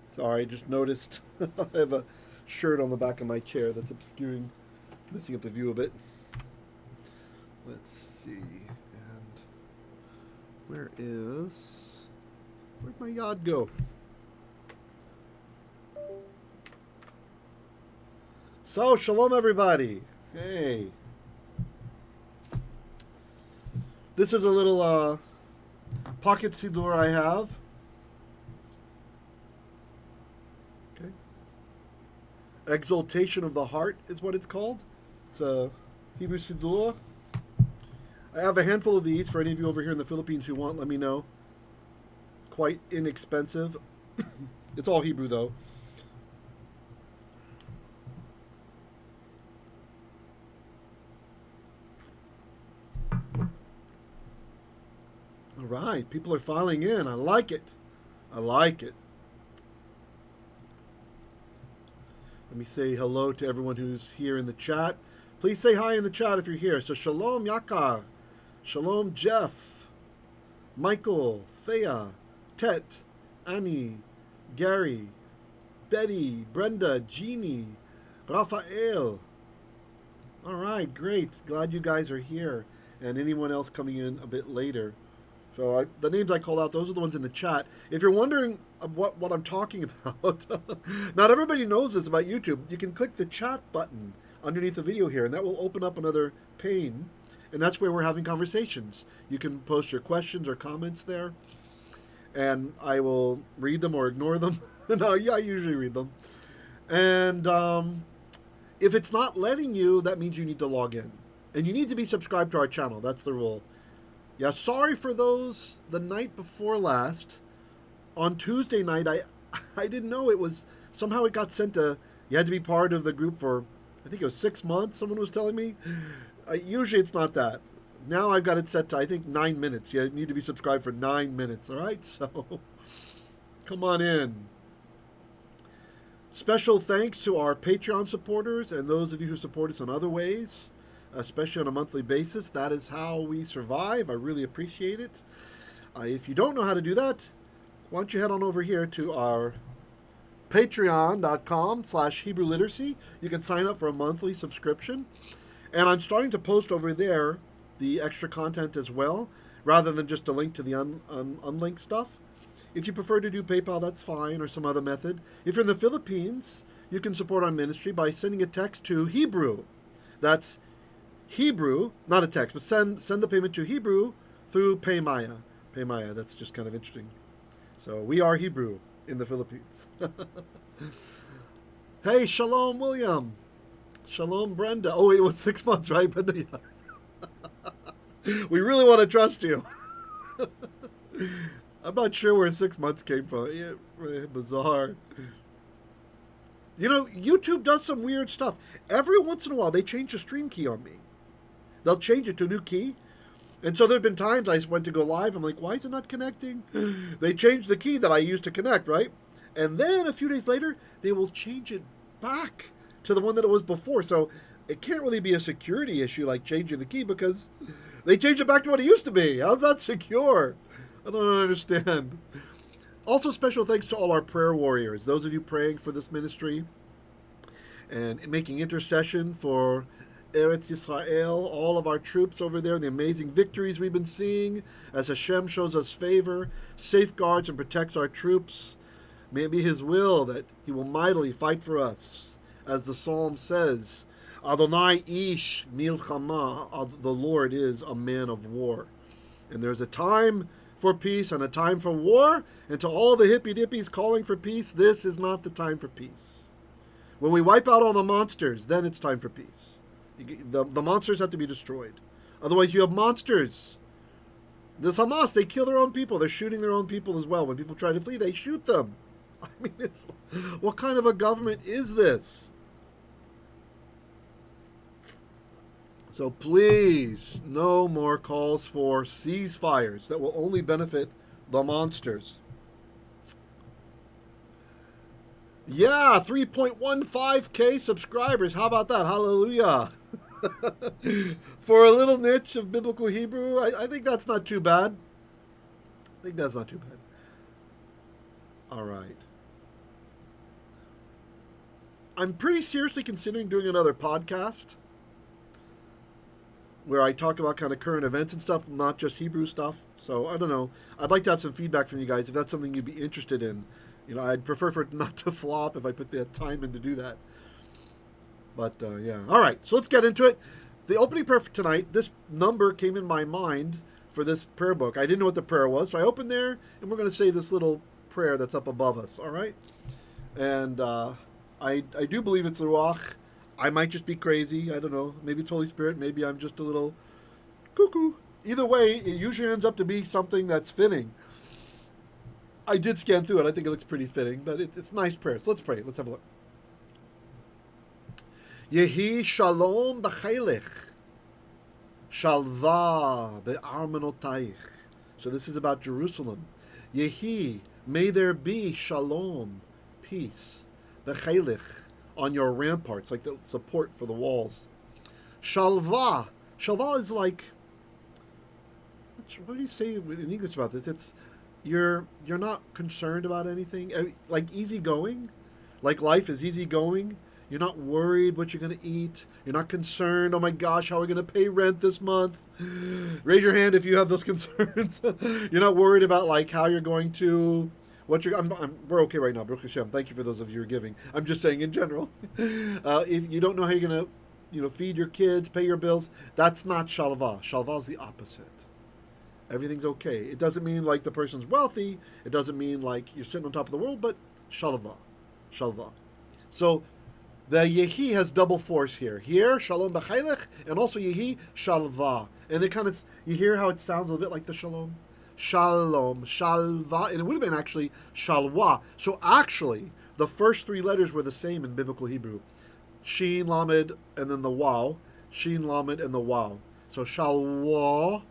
Sorry, I just noticed I have a shirt on the back of my chair that's messing up the view a bit. Let's see. And where'd my yod go? So, shalom everybody. Hey. This is a little pocket siddur I have. Exaltation of the Heart is what it's called. It's a Hebrew siddur. I have a handful of these for any of you over here in the Philippines who want, let me know. Quite inexpensive. It's all Hebrew though. All right, people are filing in. I like it. I like it. Let me say hello to everyone who's here in the chat. Please say hi in the chat if you're here. So shalom Yakar, shalom Jeff, Michael, Thea, Tet, Annie, Gary, Betty, Brenda, Jeannie, Raphael. All right, great. Glad you guys are here. And anyone else coming in a bit later. So the names I called out, those are the ones in the chat. If you're wondering what I'm talking about, not everybody knows this about YouTube. You can click the chat button underneath the video here, and that will open up another pane, and that's where we're having conversations. You can post your questions or comments there, and I will read them or ignore them. No, yeah, I usually read them. And if it's not letting you, that means you need to log in. And you need to be subscribed to our channel. That's the rule. Yeah, sorry for those the night before last. On Tuesday night, I didn't know it was, somehow it got sent to, you had to be part of the group for, I think it was 6 months, someone was telling me. Usually it's not that. Now I've got it set to, I think, 9 minutes. You need to be subscribed for 9 minutes, all right? So, come on in. Special thanks to our Patreon supporters and those of you who support us in other ways, especially on a monthly basis. That is how we survive. I really appreciate it. If you don't know how to do that, why don't you head on over here to our patreon.com/Hebrew Literacy. You can sign up for a monthly subscription. And I'm starting to post over there the extra content as well, rather than just a link to the unlinked stuff. If you prefer to do PayPal, that's fine, or some other method. If you're in the Philippines, you can support our ministry by sending a text to Hebrew. That's Hebrew, not a text, but send the payment to Hebrew through Paymaya. Paymaya, that's just kind of interesting. So we are Hebrew in the Philippines. Hey, shalom, William. Shalom, Brenda. Oh, it was 6 months, right, Brenda? We really want to trust you. I'm not sure where 6 months came from. Yeah, bizarre. You know, YouTube does some weird stuff. Every once in a while, they change the stream key on me. They'll change it to a new key. And so there have been times I went to go live. I'm like, why is it not connecting? They changed the key that I used to connect, right? And then a few days later, they will change it back to the one that it was before. So it can't really be a security issue like changing the key, because they changed it back to what it used to be. How's that secure? I don't understand. Also, special thanks to all our prayer warriors, those of you praying for this ministry and making intercession for Eretz Yisrael, all of our troops over there, the amazing victories we've been seeing as Hashem shows us favor, safeguards and protects our troops. May it be His will that He will mightily fight for us. As the Psalm says, Adonai ish milchama, the Lord is a man of war. And there's a time for peace and a time for war. And to all the hippie dippies calling for peace, this is not the time for peace. When we wipe out all the monsters, then it's time for peace. The monsters have to be destroyed. Otherwise, you have monsters. This Hamas, they kill their own people. They're shooting their own people as well. When people try to flee, they shoot them. I mean, what kind of a government is this? So please, no more calls for ceasefires that will only benefit the monsters. Yeah, 3.15K subscribers. How about that? Hallelujah. For a little niche of biblical Hebrew, I think that's not too bad. All right. I'm pretty seriously considering doing another podcast where I talk about kind of current events and stuff, not just Hebrew stuff. So, I don't know. I'd like to have some feedback from you guys if that's something you'd be interested in. You know, I'd prefer for it not to flop if I put the time in to do that. But, yeah. All right, so let's get into it. The opening prayer for tonight, this number came in my mind for this prayer book. I didn't know what the prayer was, so I opened there, and we're going to say this little prayer that's up above us, all right? And I do believe it's the Ruach. I might just be crazy. I don't know. Maybe it's Holy Spirit. Maybe I'm just a little cuckoo. Either way, it usually ends up to be something that's fitting. I did scan through it. I think it looks pretty fitting, but it's nice prayer. So let's pray. Let's have a look. Yehi shalom בחילך, שלוה בארמנותיך. So this is about Jerusalem. Yehi, may there be shalom, peace, בחילך, on your ramparts, like the support for the walls. Shalva. Shalva is like, what do you say in English about this? It's you're not concerned about anything, like easygoing, like life is easygoing. You're not worried what you're going to eat. You're not concerned, oh my gosh, how are we going to pay rent this month? Raise your hand if you have those concerns. You're not worried about like how you're going to, we're okay right now, Baruch Hashem. Thank you for those of you who are giving. I'm just saying in general. If you don't know how you're going to, feed your kids, pay your bills, that's not shalva. Shalva is the opposite. Everything's okay. It doesn't mean like the person's wealthy. It doesn't mean like you're sitting on top of the world, but shalva. Shalva. So the Yehi has double force here. Here, Shalom B'chaylech, and also Yehi, Shalva. And it kind of, you hear how it sounds a little bit like the Shalom? Shalom, Shalva, and it would have been actually Shalwa. So actually, the first three letters were the same in biblical Hebrew. Shin, Lamed, and then the Waw. Shin, Lamed, and the Waw. So Shalwa.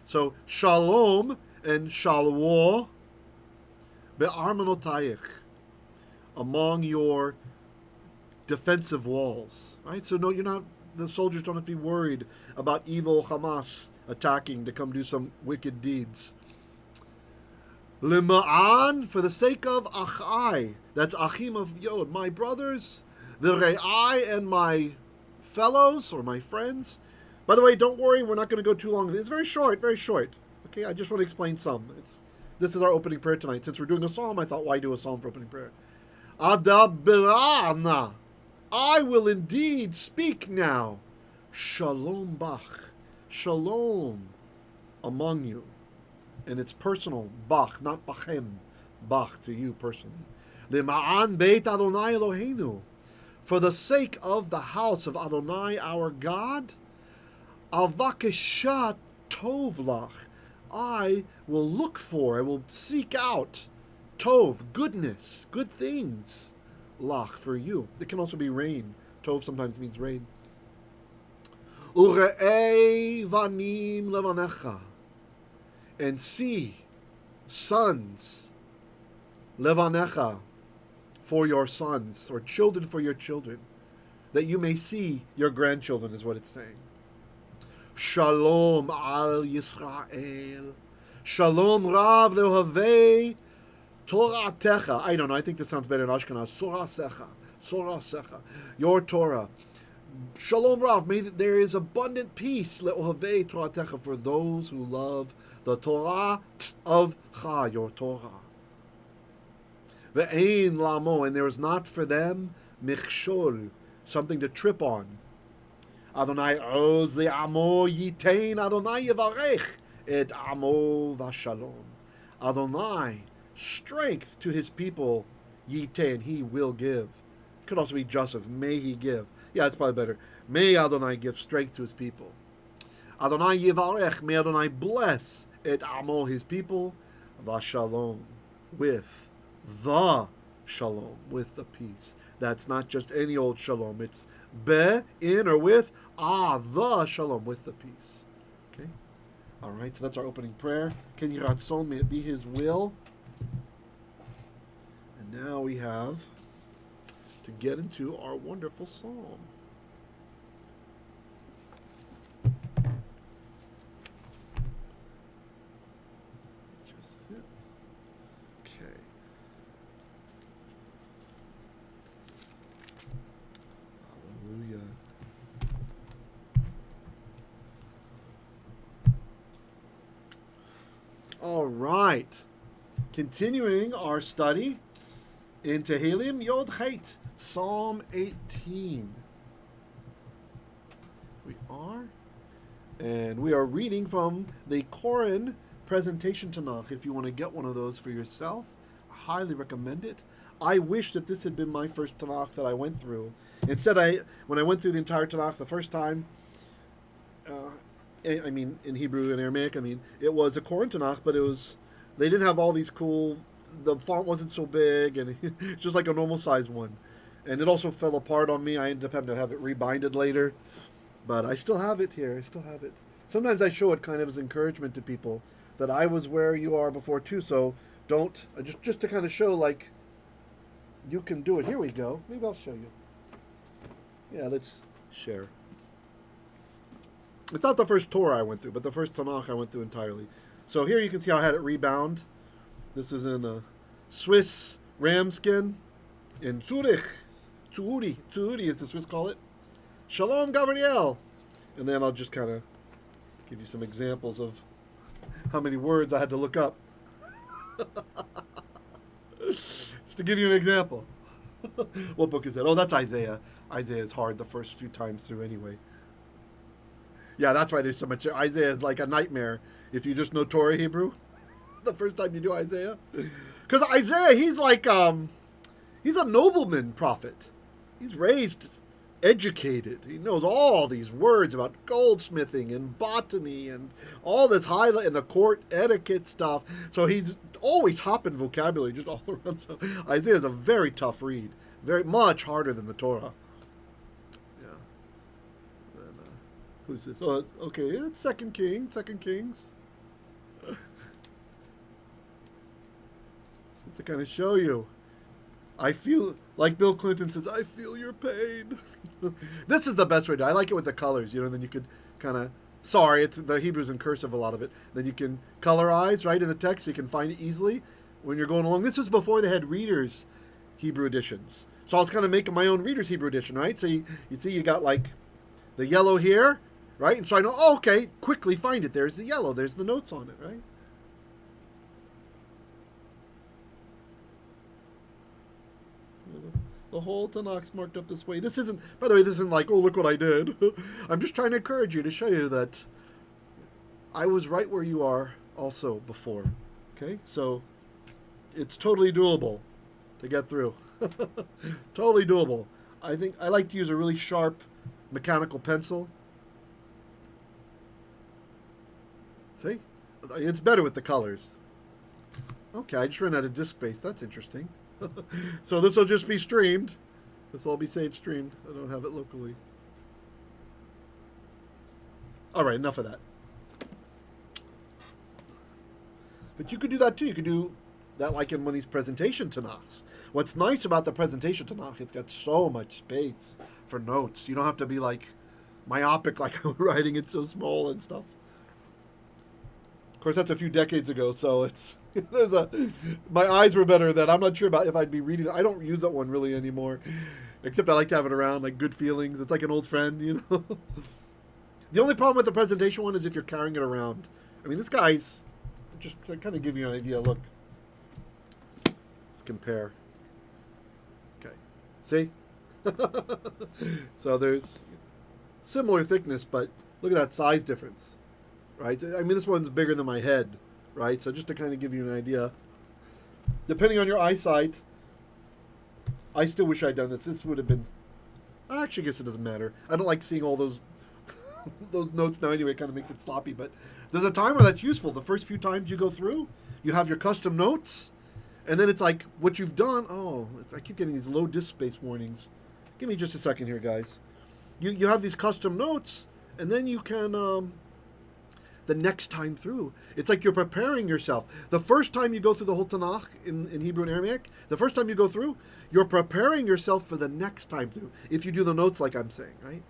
So Shalom and Shalwa Be'armenotaych, among your defensive walls, right? So no, the soldiers don't have to be worried about evil Hamas attacking to come do some wicked deeds. למען, for the sake of Achai, that's Achim of Yod, my brothers, ורעי, and my fellows or my friends. By the way, don't worry, we're not going to go too long. It's very short, very short. Okay, I just want to explain some. This is our opening prayer tonight. Since we're doing a psalm, I thought, why do a psalm for opening prayer? Adbra. I will indeed speak now. Shalom bach. Shalom among you. And it's personal. Bach, not bachem. Bach to you personally. Lema'an beit Adonai Eloheinu. For the sake of the house of Adonai our God. Avakesha tov lach. I will look for, I will seek out tov, goodness, good things. Lach, for you. It can also be rain. Tov sometimes means rain. Uv'rei vanim levanecha. And see, sons, levanecha, for your sons, or children for your children, that you may see your grandchildren, is what it's saying. Shalom al Yisrael. Shalom rav leohavei Torah Techa. I don't know. I think this sounds better in Ashkenaz. Sorasecha. Your Torah. Shalom Rav. May there is abundant peace. Le'ohavei Torah Techa, for those who love the Torah of Cha, your Torah. Ve'ein lamo, and there is not for them Mirchell, something to trip on. Adonai oz le'amo yitain Adonai yivarech et amo v'shalom. Adonai, strength to his people, yitain, he will give. It could also be Joseph, may he give. Yeah, it's probably better. May Adonai give strength to his people. Adonai yivarech, may Adonai bless et amo, his people, v'shalom, with the shalom, with the peace. That's not just any old shalom. It's be, in, or with, the shalom, with the peace. Okay? All right, so that's our opening prayer. Ken Yiratzon, may it be his will. And now we have to get into our wonderful psalm. Just it. Okay. Hallelujah. All right. Continuing our study in Tehillim Yod Chet, Psalm 18. We are. And we are reading from the Corin Presentation Tanakh. If you want to get one of those for yourself, I highly recommend it. I wish that this had been my first Tanakh that I went through. Instead, when I went through the entire Tanakh the first time, I mean, in Hebrew and Aramaic, I mean, it was a Corin Tanakh, but they didn't have all these cool, the font wasn't so big, and it's just like a normal size one. And it also fell apart on me. I ended up having to have it rebinded later. But I still have it here. I still have it. Sometimes I show it kind of as encouragement to people that I was where you are before too. So don't, just to kind of show like you can do it. Here we go. Maybe I'll show you. Yeah, let's share. It's not the first Torah I went through, but the first Tanakh I went through entirely. So here you can see how I had it rebound. This is in a Swiss ram skin in Zurich. Zuhudi as the Swiss call it. Shalom, Gabriel. And then I'll just kind of give you some examples of how many words I had to look up. Just to give you an example. What book is that? Oh, that's Isaiah. Isaiah is hard the first few times through anyway. Yeah, that's why there's so much. Isaiah is like a nightmare if you just know Torah Hebrew. The first time you do Isaiah. Because Isaiah, he's like, he's a nobleman prophet. He's raised, educated. He knows all these words about goldsmithing and botany and all this highlight and the court etiquette stuff. So he's always hopping vocabulary just all around. So Isaiah is a very tough read. Very much harder than the Torah. Yeah. And, who's this? Oh, okay. It's Second Kings. Just to kind of show you. I feel, like Bill Clinton says, I feel your pain. This is the best way to, I like it with the colors, you know, then you could kind of, it's the Hebrew's in cursive, a lot of it. Then you can colorize, right, in the text, so you can find it easily when you're going along. This was before they had readers' Hebrew editions. So I was kind of making my own readers' Hebrew edition, right? So you see you got like the yellow here, right? And so I know, oh, okay, quickly find it. There's the yellow. There's the notes on it, right? The whole Tanakh's marked up this way. This isn't, by the way, this isn't like, oh, look what I did. I'm just trying to encourage you to show you that I was right where you are also before. Okay? So it's totally doable to get through. Totally doable. I think I like to use a really sharp mechanical pencil. See? It's better with the colors. Okay, I just ran out of disk space. That's interesting. So this will just be streamed. This will all be saved streamed. I don't have it locally. All right, enough of that. But you could do that too. You could do that like in one of these presentation Tanakhs. What's nice about the presentation Tanakh, it's got so much space for notes. You don't have to be like myopic like I'm writing it so small and stuff. Of course, that's a few decades ago, so it's my eyes were better then. I'm not sure about if I'd be reading it. I don't use that one really anymore, except I like to have it around, like good feelings. It's like an old friend, you know. The only problem with the presentation one is if you're carrying it around. I mean, this guy's, just to kind of give you an idea, look. Let's compare. Okay, see? So there's similar thickness, but look at that size difference. right? I mean, this one's bigger than my head, right? So just to kind of give you an idea, depending on your eyesight, I still wish I'd done this. This would have been, I actually guess it doesn't matter. I don't like seeing all those those notes now anyway. It kind of makes it sloppy, but there's a timer that's useful. The first few times you go through, you have your custom notes, and then it's like what you've done. Oh, I keep getting these low disk space warnings. Give me just a second here, guys. You have these custom notes, and then you can, the next time through, it's like you're preparing yourself. The first time you go through the whole Tanakh in Hebrew and Aramaic, the first time you go through, you're preparing yourself for the next time through, if you do the notes like I'm saying, right?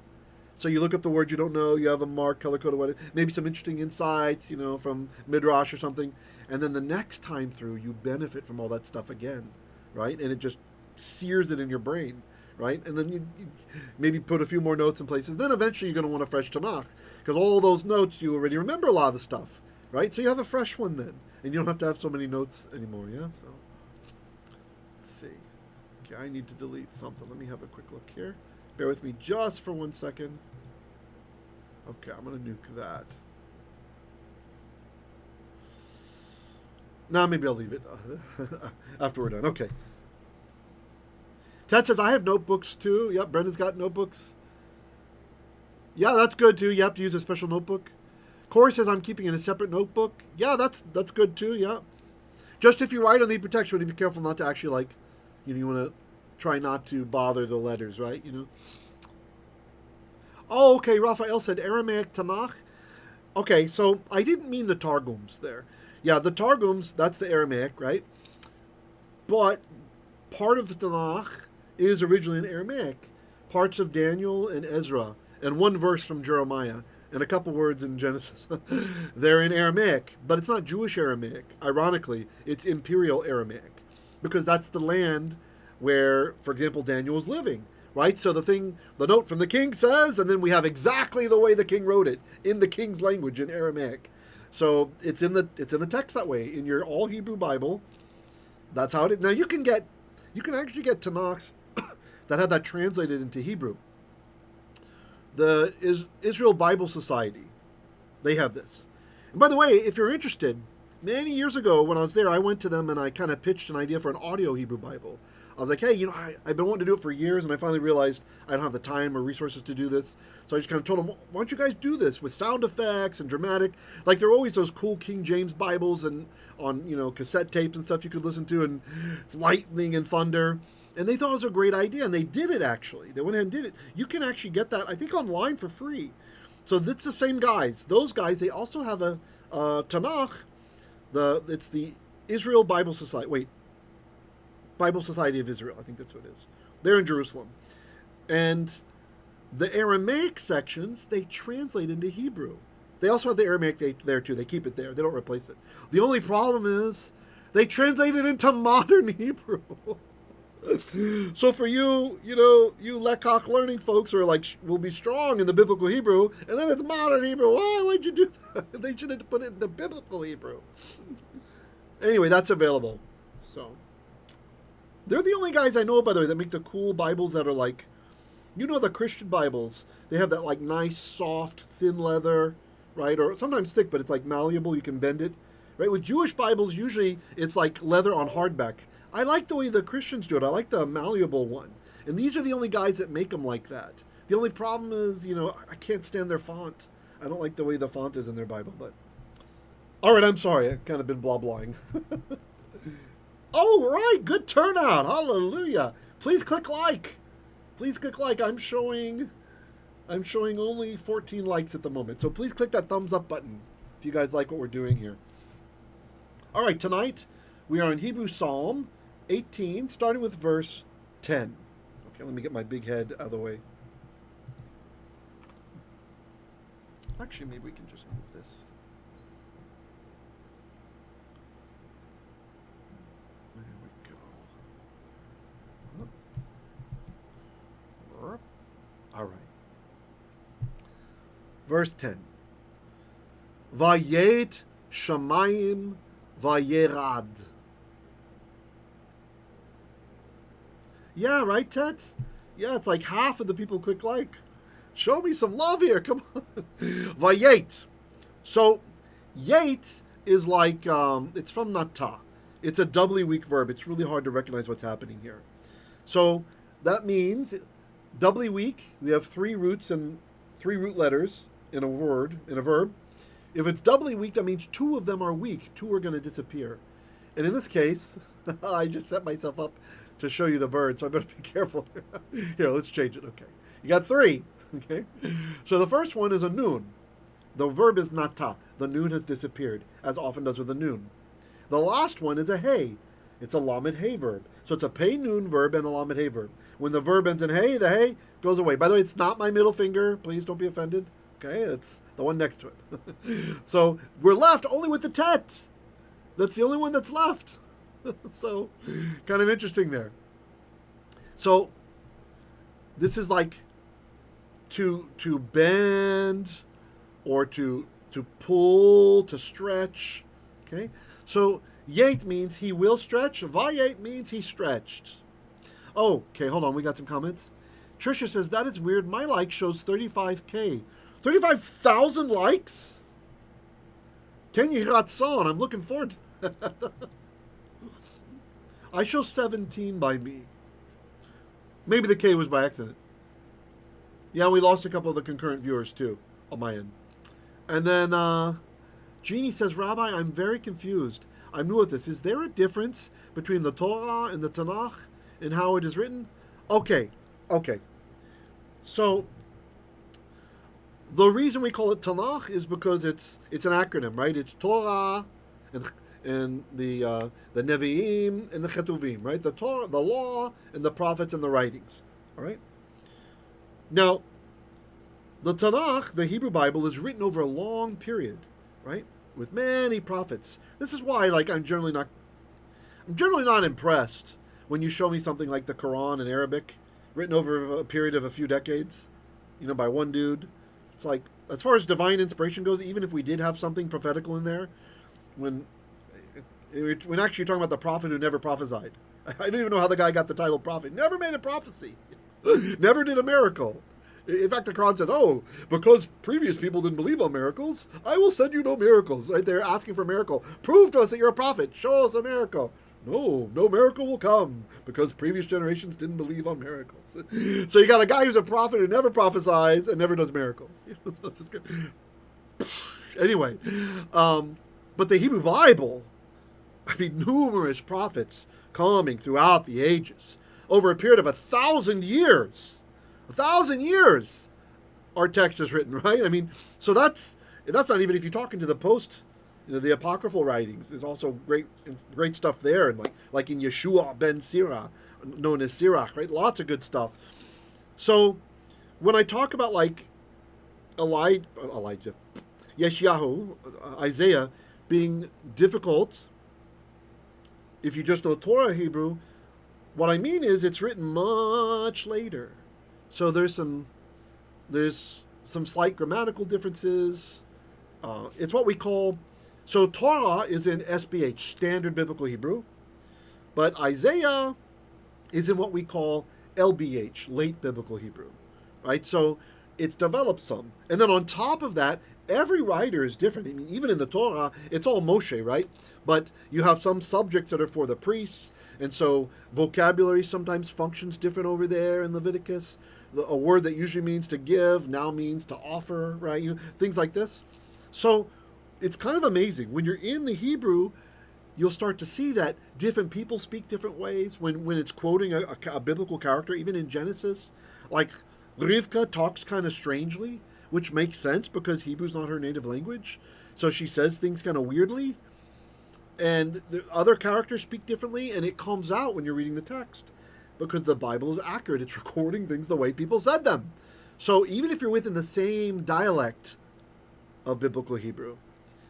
So you look up the words you don't know, you have a mark, color-coded, whatever, maybe some interesting insights, from Midrash or something, and then the next time through, you benefit from all that stuff again, right? And it just sears it in your brain, right? And then you maybe put a few more notes in places. Then eventually you're going to want a fresh Tanakh, because all those notes, you already remember a lot of the stuff, right? So you have a fresh one then, and you don't have to have so many notes anymore, yeah? So, let's see. Okay, I need to delete something. Let me have a quick look here. Bear with me just for 1 second. Okay, I'm going to nuke that. Nah, maybe I'll leave it after we're done. Okay. Ted says, I have notebooks too. Yep, Brenda's got notebooks. Yeah, that's good too. You have to use a special notebook. Corey says, I'm keeping in a separate notebook. Yeah, that's good too, yeah. Just if you write on the protection, be careful not to actually you want to try not to bother the letters, right? Oh, okay, Raphael said Aramaic Tanakh. Okay, so I didn't mean the Targums there. Yeah, the Targums, that's the Aramaic, right? But part of the Tanakh is originally in Aramaic. Parts of Daniel and Ezra, and one verse from Jeremiah, and a couple words in Genesis. They're in Aramaic, but it's not Jewish Aramaic. Ironically, it's Imperial Aramaic, because that's the land where, for example, Daniel was living, right? So the note from the king says, and then we have exactly the way the king wrote it in the king's language in Aramaic. So it's in the text that way in your all Hebrew Bible. That's how it is. Now you can actually get Tanakhs that have that translated into Hebrew. The Israel Bible Society, they have this. And by the way, if you're interested, many years ago when I was there, I went to them and I kind of pitched an idea for an audio Hebrew Bible. I was like, hey, I've been wanting to do it for years, and I finally realized I don't have the time or resources to do this. So I just kind of told them, why don't you guys do this with sound effects and dramatic? Like, there are always those cool King James Bibles and on, cassette tapes and stuff you could listen to, and lightning and thunder. And they thought it was a great idea, and they did it, actually. They went ahead and did it. You can actually get that, I think, online for free. So it's the same guys. Those guys, they also have a Tanakh. It's the Israel Bible Society. Bible Society of Israel, I think that's what it is. They're in Jerusalem. And the Aramaic sections, they translate into Hebrew. They also have the Aramaic there too. They keep it there. They don't replace it. The only problem is they translate it into modern Hebrew. So for you Lekach learning folks are will be strong in the biblical Hebrew, and then it's modern Hebrew. Why would you do that? They should have put it in the biblical Hebrew. Anyway, that's available. So they're the only guys I know, by the way, that make the cool Bibles that are the Christian Bibles. They have that nice, soft, thin leather, right? Or sometimes thick, but it's malleable. You can bend it, right? With Jewish Bibles, usually it's leather on hardback. I like the way the Christians do it. I like the malleable one. And these are the only guys that make them like that. The only problem is, I can't stand their font. I don't like the way the font is in their Bible, but... All right, I'm sorry. I've kind of been blah-blahing. Oh, right. Good turnout. Hallelujah. Please click like. Please click like. I'm showing only 14 likes at the moment. So please click that thumbs up button if you guys like what we're doing here. All right, tonight we are in Hebrew Psalm 18, starting with verse 10. Okay, let me get my big head out of the way. Actually, maybe we can just move this. All right. Verse 10. Vayet shamayim vayerad. Yeah, right, Tet? Yeah, it's half of the people click like. Show me some love here, come on. Vayet. So, yet is like, it's from nata. It's a doubly weak verb. It's really hard to recognize what's happening here. So, that means doubly weak, we have three root letters in a verb. If it's doubly weak, that means two of them are weak. Two are going to disappear. And in this case, I just set myself up to show you the bird, so I better be careful. Here, let's change it. Okay. You got three. Okay. So the first one is a noon. The verb is nata. The noon has disappeared, as often does with a noon. The last one is a hey. It's a lamed hey verb. So it's a pei noon verb and a lamed hey verb. When the verb ends in hey, the hey goes away. By the way, it's not my middle finger. Please don't be offended. Okay, it's the one next to it. So we're left only with the tet. That's the only one that's left. So kind of interesting there. So this is like to bend or to pull, to stretch. Okay, so yet means he will stretch. Vayet means he stretched. Oh, okay, hold on. We got some comments. Trisha says, that is weird. My like shows 35K. 35,000 likes? Ken Yiratzon. I'm looking forward to that. I show 17 by me. Maybe the K was by accident. Yeah, we lost a couple of the concurrent viewers too on my end. And then Jeannie says, Rabbi, I'm very confused. I'm new at this. Is there a difference between the Torah and the Tanakh in how it is written? Okay. So the reason we call it Tanakh is because it's an acronym, right? It's Torah and the Nevi'im and the Chetuvim, right? The Torah, the law, and the prophets and the writings. All right. Now, the Tanakh, the Hebrew Bible, is written over a long period, right? With many prophets. This is why, like, I'm generally not impressed when you show me something like the Quran in Arabic, written over a period of a few decades, by one dude. It's like, as far as divine inspiration goes, even if we did have something prophetical in there, when actually you're talking about the prophet who never prophesied. I don't even know how the guy got the title prophet. Never made a prophecy. Never did a miracle. In fact, the Quran says, because previous people didn't believe on miracles, I will send you no miracles. Right? They're asking for a miracle. Prove to us that you're a prophet. Show us a miracle. No miracle will come because previous generations didn't believe on miracles. So you got a guy who's a prophet who never prophesies and never does miracles. So it's just good. Anyway, but the Hebrew Bible, numerous prophets coming throughout the ages over a period of 1,000 years. 1,000 years, our text is written, right? So that's not even if you're talking to the the apocryphal writings. There's also great stuff there, and like in Yeshua ben Sirach, known as Sirach, right? Lots of good stuff. So when I talk about like Elijah, Yeshayahu, Isaiah being difficult, if you just know Torah Hebrew, what I mean is it's written much later. So there's some slight grammatical differences. It's what we call, so Torah is in SBH, Standard Biblical Hebrew, but Isaiah is in what we call LBH, Late Biblical Hebrew, right? So it's developed some. And then on top of that, every writer is different. Even in the Torah, it's all Moshe, right? But you have some subjects that are for the priests, and so vocabulary sometimes functions different over there in Leviticus. A word that usually means to give now means to offer, right? Things like this. So it's kind of amazing. When you're in the Hebrew, you'll start to see that different people speak different ways when it's quoting a biblical character, even in Genesis. Like Rivka talks kind of strangely, which makes sense because Hebrew's not her native language. So she says things kind of weirdly. And the other characters speak differently, and it comes out when you're reading the text. Because the Bible is accurate. It's recording things the way people said them. So even if you're within the same dialect of biblical Hebrew,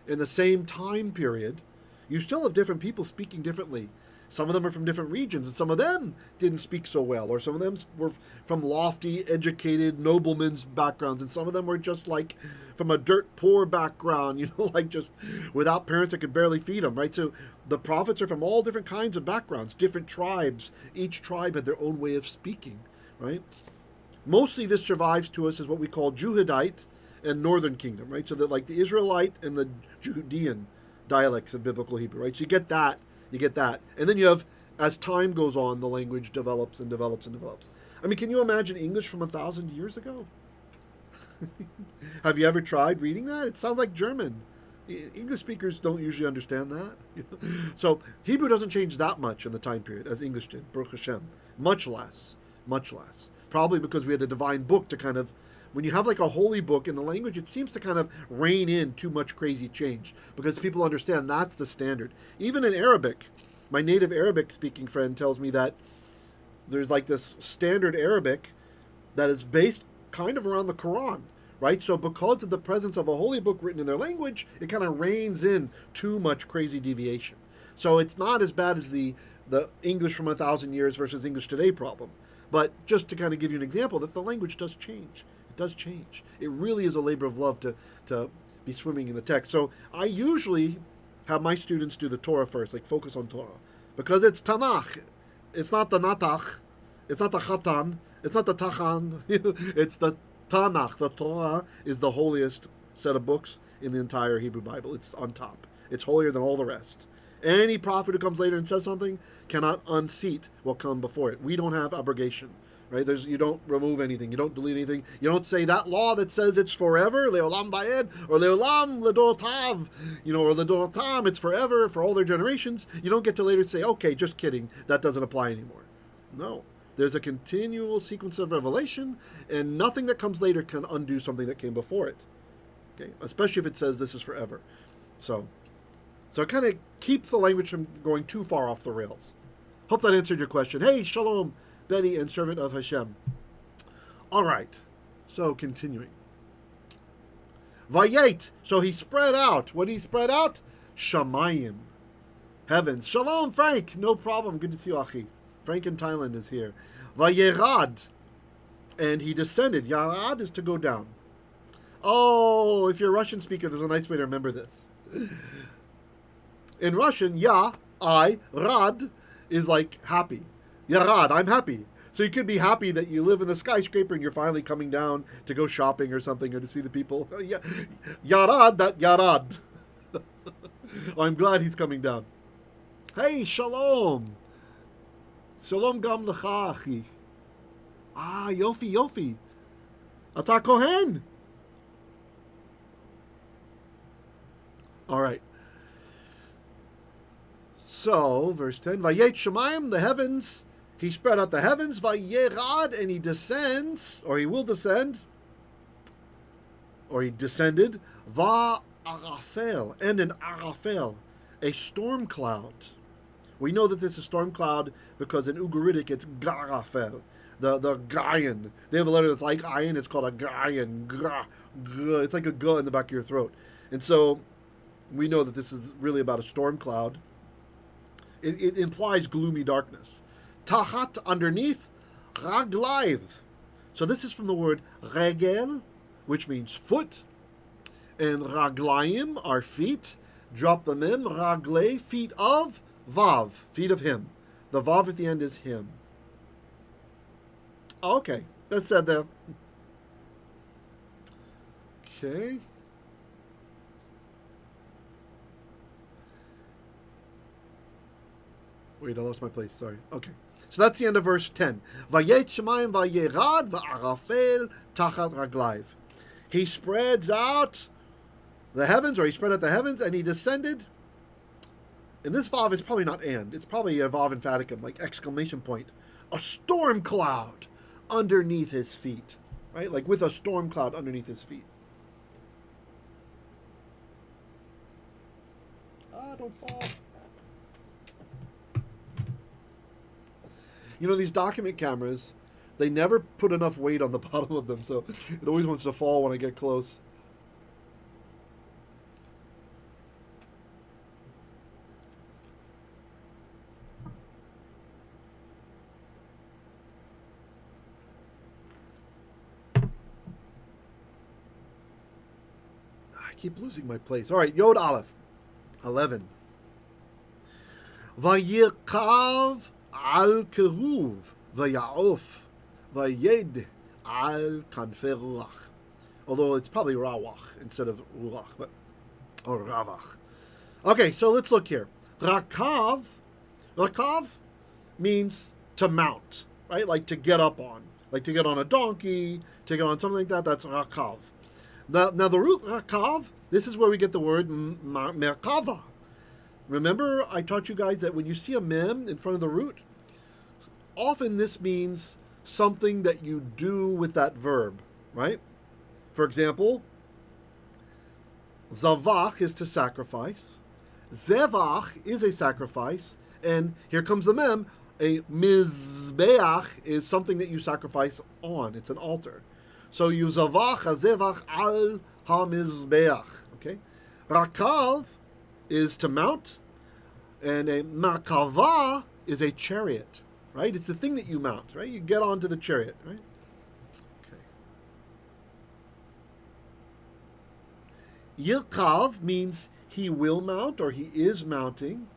in the same time period, you still have different people speaking differently. Some of them are from different regions, and some of them didn't speak so well, or some of them were from lofty, educated noblemen's backgrounds, and some of them were just like from a dirt poor background, like just without parents that could barely feed them, right? So the prophets are from all different kinds of backgrounds, different tribes. Each tribe had their own way of speaking, right? Mostly this survives to us as what we call Juhadite, and northern kingdom, right? So that like the Israelite and the Judean dialects of biblical Hebrew, right? So you get that, and then you have, as time goes on, the language develops and develops and develops. I mean, can you imagine English from 1,000 years ago? Have you ever tried reading that? It sounds like German. English speakers don't usually understand that. So Hebrew doesn't change that much in the time period as English did, Baruch Hashem. Much less. Probably because we had a divine book to kind of, when you have like a holy book in the language, it seems to kind of rein in too much crazy change because people understand that's the standard. Even in Arabic, my native Arabic speaking friend tells me that there's like this standard Arabic that is based kind of around the Quran, right? So because of the presence of a holy book written in their language, it kind of reins in too much crazy deviation. So it's not as bad as the English from 1,000 years versus English today problem. But just to kind of give you an example that the language does change. It does change. It really is a labor of love to be swimming in the text. So I usually have my students do the Torah first, like focus on Torah. Because it's Tanakh. It's not the Natach. It's not the Chatan. It's not the Tachan. It's the Tanakh. The Torah is the holiest set of books in the entire Hebrew Bible. It's on top. It's holier than all the rest. Any prophet who comes later and says something cannot unseat what come before it. We don't have abrogation, right? You don't remove anything. You don't delete anything. You don't say that law that says it's forever, leolam ba'ed, or leolam ledorotav, or ledorotam, it's forever for all their generations. You don't get to later say, okay, just kidding, that doesn't apply anymore. No. There's a continual sequence of revelation, and nothing that comes later can undo something that came before it. Okay? Especially if it says this is forever. So it kind of keeps the language from going too far off the rails. Hope that answered your question. Hey, shalom, Betty and servant of Hashem. All right, so continuing. Vayet, so he spread out. What did he spread out? Shamayim, heavens. Shalom, Frank. No problem. Good to see you, Achi. Frank in Thailand is here. Vayerad, and he descended. Yarad is to go down. Oh, if you're a Russian speaker, there's a nice way to remember this. In Russian, ya, I, rad, is like happy. Yarad, I'm happy. So you could be happy that you live in the skyscraper and you're finally coming down to go shopping or something or to see the people. Yarad, that yarad. Oh, I'm glad he's coming down. Hey, shalom. Shalom gam lecha, achi. Ah, yofi. Ata kohen. All right. So, verse 10, Vayet Shemayim, the heavens, he spread out the heavens, Vayerad, and he descends, or he will descend, or he descended, Va'arafel, and an arafel, a storm cloud. We know that this is storm cloud because in Ugaritic it's garafel, the gayan. They have a letter that's like ayin, it's called a gayan, gra. It's like a g in the back of your throat. And so, we know that this is really about a storm cloud. It implies gloomy darkness. Tachat, underneath, raglaiv. So this is from the word regel, which means foot, and raglaim are feet. Drop them in. Ragle, feet of vav, feet of him. The vav at the end is him. Okay, that's said there. Okay. Wait, I lost my place. Sorry. Okay. So that's the end of verse 10. Vayet Shemayim vayerad va'arafel tachat raglaiv. He spreads out the heavens, or he spread out the heavens, and he descended. And this vav is probably not and. It's probably a vav emphaticum, like exclamation point. A storm cloud underneath his feet. Right? Like with a storm cloud underneath his feet. Ah, don't fall. These document cameras, they never put enough weight on the bottom of them, so it always wants to fall when I get close. I keep losing my place. All right, Yod Aleph, 11. Vayirkav al keruv vaya'of vayed al kanfei ruach. although it's probably rawach instead of ruach, or ravach. Okay, so let's look here. Rakav means to mount, right? Like to get up on, like to get on a donkey, to get on something like that. That's rakav. Now the root rakav, this is where we get the word merkava. Remember, I taught you guys that when you see a mem in front of the root, often this means something that you do with that verb, right? For example, zavach is to sacrifice. Zevach is a sacrifice. And here comes the mem. A mizbeach is something that you sacrifice on. It's an altar. So you zavach hazevach al ha-mizbeach. Okay? Rakav is to mount. And a makava is a chariot. Right? It's the thing that you mount. Right? You get onto the chariot. Right? Yirkav means he will mount or he is mounting.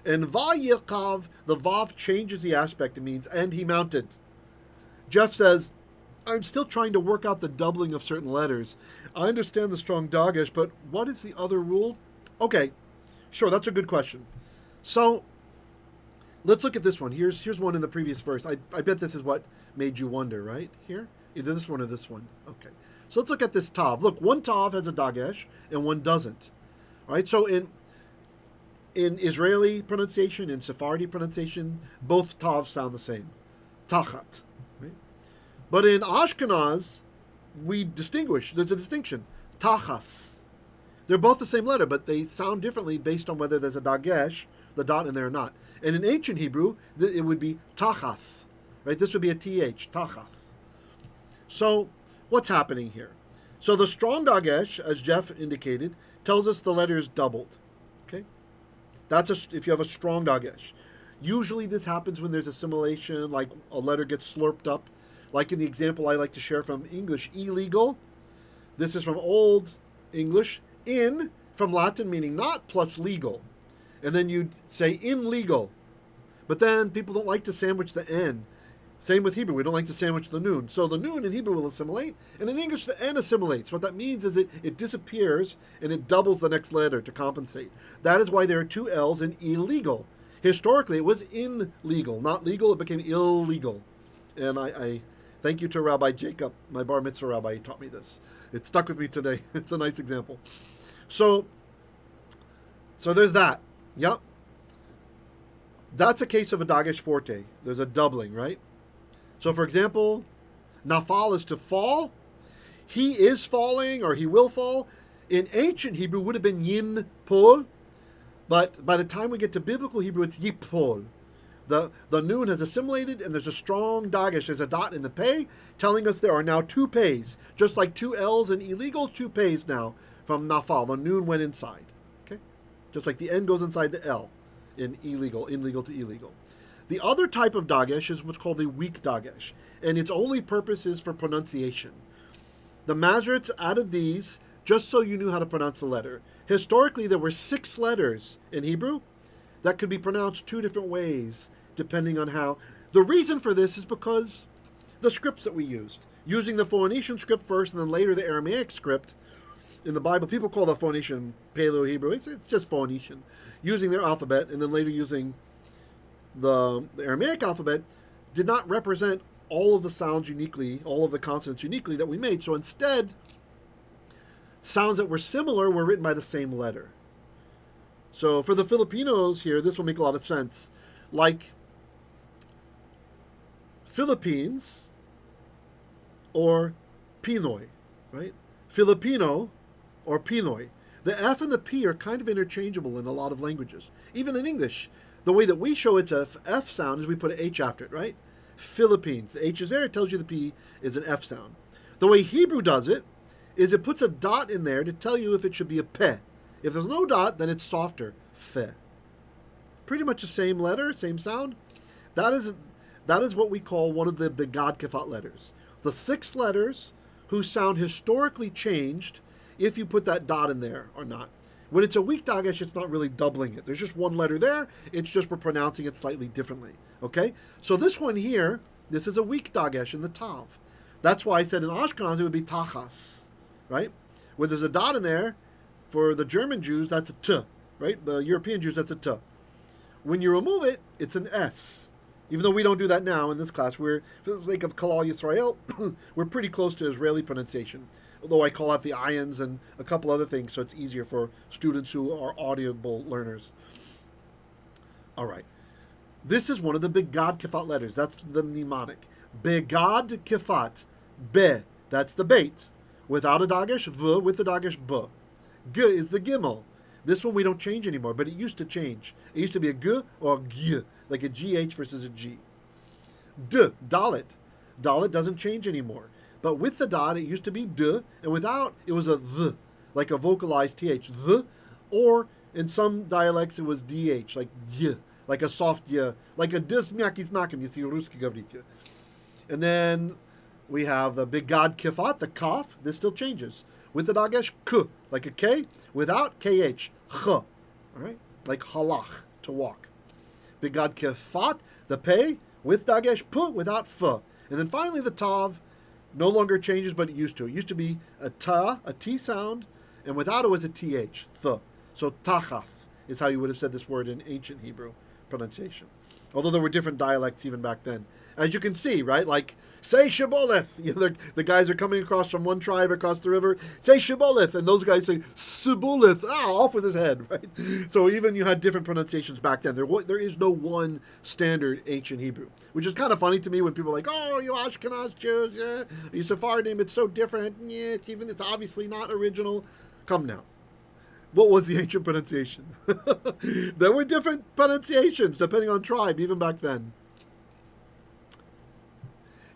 And Vayirkav, the Vav changes the aspect. It means, and he mounted. Jeff says, I'm still trying to work out the doubling of certain letters. I understand the strong dagesh, but what is the other rule? Okay, sure, that's a good question. So, let's look at this one. Here's one in the previous verse. I bet this is what made you wonder, right? Here? Either this one or this one. Okay. So let's look at this tav. Look, one tav has a dagesh and one doesn't. Right? So in Israeli pronunciation, in Sephardi pronunciation, both tavs sound the same. Tachat. Right? But in Ashkenaz, we distinguish. There's a distinction. Tachas. They're both the same letter, but they sound differently based on whether there's a dagesh, the dot in there or not. And in ancient Hebrew, it would be tachath. Right? This would be a th, tachath. So, what's happening here? So the strong dagesh, as Jeff indicated, tells us the letter is doubled. Okay? That's if you have a strong dagesh. Usually this happens when there's assimilation, like a letter gets slurped up. Like in the example I like to share from English, illegal. This is from Old English. In, from Latin, meaning not, plus legal. And then you'd say illegal. But then people don't like to sandwich the N. Same with Hebrew. We don't like to sandwich the noon. So the noon in Hebrew will assimilate, and in English the N assimilates. What that means is it disappears, and it doubles the next letter to compensate. That is why there are two L's in illegal. Historically, it was in legal, not legal. It became illegal. And I thank you to Rabbi Jacob, my bar mitzvah rabbi. He taught me this. It stuck with me today. It's a nice example. So there's that. Yep. That's a case of a dagesh forte. There's a doubling, right? So, for example, nafal is to fall. He is falling, or he will fall. In ancient Hebrew, would have been yin pol, but by the time we get to biblical Hebrew, it's yipol. The noon has assimilated, and there's a strong dagesh. There's a dot in the pei, telling us there are now two peis. Just like two L's in illegal, two peis now from nafal. The noon went inside. Okay, just like the N goes inside the L in illegal to illegal. The other type of dagesh is what's called a weak dagesh, and its only purpose is for pronunciation. The Masoretes added these just so you knew how to pronounce the letter. Historically, there were 6 letters in Hebrew that could be pronounced 2 different ways, depending on how. The reason for this is because the scripts that we used. Using the Phoenician script first, and then later the Aramaic script in the Bible. People call the Phoenician Paleo-Hebrew. It's just Phoenician. Using their alphabet, and then later using the Aramaic alphabet, did not represent all of the sounds uniquely, all of the consonants uniquely that we made. So instead, sounds that were similar were written by the same letter. So for the Filipinos here, this will make a lot of sense. Like Philippines or Pinoy, right? Filipino or Pinoy. The F and the P are kind of interchangeable in a lot of languages. Even in English, the way that we show it's a F sound is we put an H after it, right? Philippines. The H is there. It tells you the P is an F sound. The way Hebrew does it is it puts a dot in there to tell you if it should be a peh. If there's no dot, then it's softer. Fe. Pretty much the same letter, same sound. That is what we call one of the Begad Kefat letters. The 6 letters whose sound historically changed if you put that dot in there or not. When it's a weak dagesh, it's not really doubling it. There's just one letter there. It's just we're pronouncing it slightly differently. Okay? So this one here, this is a weak dagesh in the tav. That's why I said in Ashkenaz it would be tachas, right? Where there's a dot in there, for the German Jews, that's a t, right? The European Jews, that's a t. When you remove it, it's an s. Even though we don't do that now in this class, we're, for the sake of Kalal Yisrael, we're pretty close to Israeli pronunciation. Although I call out the ions and a couple other things, so it's easier for students who are audible learners. All right. This is one of the Begad Kifat letters. That's the mnemonic. Begad Kifat. Be. That's the bait. Without a dagesh, v, with the dagesh, b. G is the gimel. This one we don't change anymore, but it used to change. It used to be a g or a g, like a gh versus a g. D, dalet. Dalet doesn't change anymore. But with the dot, it used to be d, and without, it was a th, like a vocalized th, th, or in some dialects, it was dh, like d, like a soft d, like a dis mякis nakim, you see, ruski gavritya. And then we have the Begad Kifat, the kaf, this still changes. With the dagesh, k, like a k, without kh, ch, all right, like halach, to walk. Begad Kifat, the pei, with dagesh, p, without f. And then finally the tav, no longer changes, but it used to. It used to be a ta, a t sound, and without it was a th, th. So tachaf is how you would have said this word in ancient Hebrew pronunciation. Although there were different dialects even back then. As you can see, right, like, say Shibboleth. You know, the guys are coming across from one tribe across the river, say Shibboleth, and those guys say Sibboleth, off with his head, right? So even you had different pronunciations back then. There is no one standard ancient Hebrew, which is kind of funny to me when people are like, oh, you Ashkenaz Jews, yeah, you Sephardim, it's so different, yeah, it's obviously not original. Come now. What was the ancient pronunciation? There were different pronunciations depending on tribe, even back then.